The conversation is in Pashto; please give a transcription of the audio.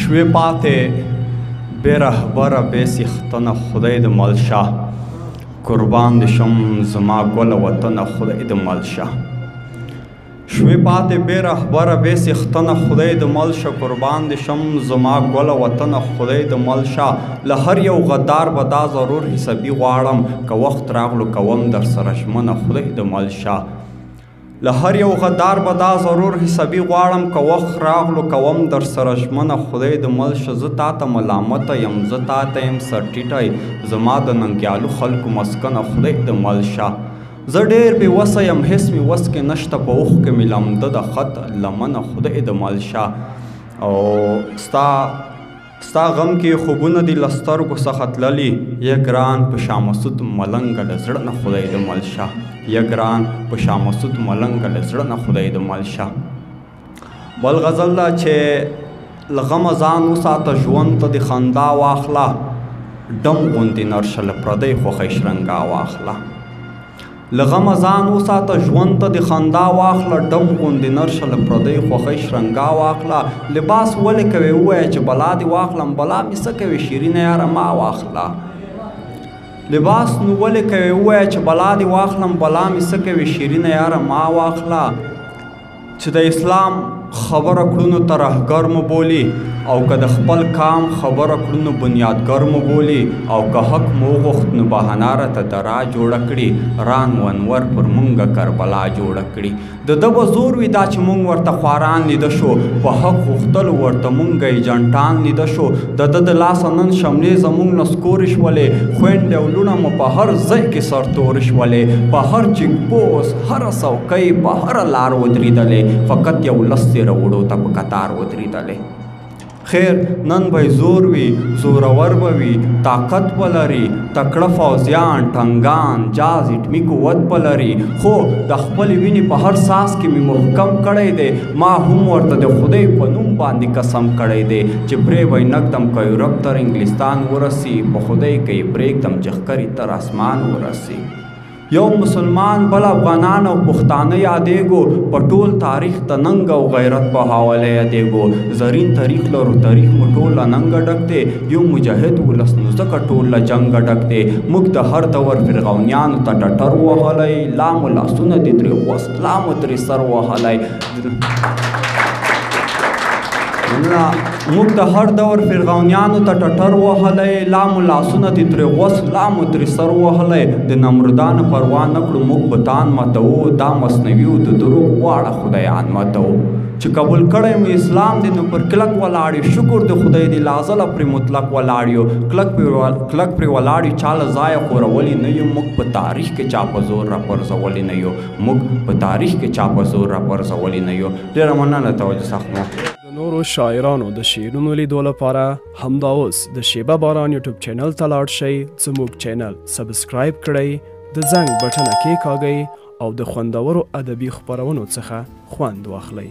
شوی پاتې بې رهبره بې څښتنه خدای د مل شه قربان دې شم زما ګله وطنه خدای د مل شه شوی پاتې بې رهبره بې څښتنه خدای د مل شه قربان دې شم زما ګله وطنه خدای د مل شه له هر یو غدار به دا ضرور حسابي غواړم که وخت راغلو کوم در سره ژمنه خدای د مل شه له هر یو غدار به دا ضرور حسابي غواړم که وخت راغلو کوم در سره ژمنه خدای د مل شه زه تا ته ملامته یم زه تا ته یم سر ټیټی زما د ننګیالو خلکو مسکنه خدای د مل شه زه ډېر بې وسه یم هېڅ مې وس کې نشته په اوښ کې مې لمده د خط لمنه خدای د مل شه او ستا غم کې خوبونه دي له سترګو څخه تللي یا ګران په شاه مسعود ملنګه له زړه نه خدای د مل شه یا ګران په شاه مسعود ملنګه له زړه نه خدای د مل شه بل غزل ده چې له غمه ځان وساته ژوند ته د خندا واخله ډم غوندې نرشه له پردۍ خوښۍ شرنګا واخله له غمه ځان وساته ژوند ته د خندا واخله ډم غوندې نرشه له پردۍ خوښۍ شرنګا واخله لباس ولې کوې ووایه چې بلا دې واخلم بلا مې څه کوې شیرینه یاره ما واخله لباس نو ولې کوې ووایه چې بلا دې واخلم بلا مې څه کوې شیرینه یاره ما واخله چې د اسلام خبره کړو نو ترهګر مو بولي او که د خپل کام خبره کړو نو بنیادګر مو بولي او که حق مو وغوښت نو بهانه راته درا جوړه کړي ران ونور پر مونږه کربلا جوړه کړي د ده به زور وي دا چې مونږ ورته خواران لیده شو په حق غوښتلو ورته مونږ ایجنټان لیده شو د ده د لاسه نن شملې زمونږ نه سکورې شولې خویندې او لوڼه مو په هر ځای کې سرتورې شولې په هر چیک پوسټ هره څوکۍ په هره لار ودرېدلې فقط یو لس روړو ته په قطار ودرېدلې خیر نن به زور وي زورور به وي طاقت به لري تکړه فوزیان ټنګان جاز اټمي قوت به لري خو د خپلې وینې په هر ساس کې مې محکم کړی دی ما هم ورته د خدای په نوم باندې قسم کړی دی چې پرې به نږدم که یورپ تر انګلستان ورسي په خدای که یې پرېږدم چې ښکرې تر اسمان ورسي یو مسلمان بل افغانان او پښتانه یادېږو په ټول تاریخ د ننګ او غیرت په حواله یادېږو زرین تاریخ لرو تاریخ مو ټول له ننګه ډک دی یو مجاهد ولس نو ځکه ټول له جنګه ډک دی موږ د هر دور فرعونیانو ته ټټر وهلی لا مو لاسونه دي ترې وست لا مو ترې سر وهلی موږ د هر دور فرعونیانو ته ټټر وهلی لا مو لاسونه دي ترې غوس لا مو ترې سر وهلی د نمرودانو پروا نه کړو موږ بتان ماتوو دا مصنوي و د دروغ واړه خدایان ماتوو چې قبول کړی مو اسلام دی نو پر کلک ولاړ یو شکر د خدای دی لازله پرې مطلق ولاړ یو کلک پرې ولاړ یو چاله ځایه خورولی نه یو موږ په تاریخ کې چا په زور راپرځولی نه یو موږ په تاریخ کې چا په زور راپرځولی نه یو ډېره مننه توجه سخت د نورو شاعرانو د شعرونو لیدو لپاره همدا اوس د شیبه باران یوټیوب چینل ته لاړ شئ زموږ چینل سبسکرایب کړئ د زنګ بټنه کېکاږئ او د خوندورو ادبي خپرونو څخه خوند واخلئ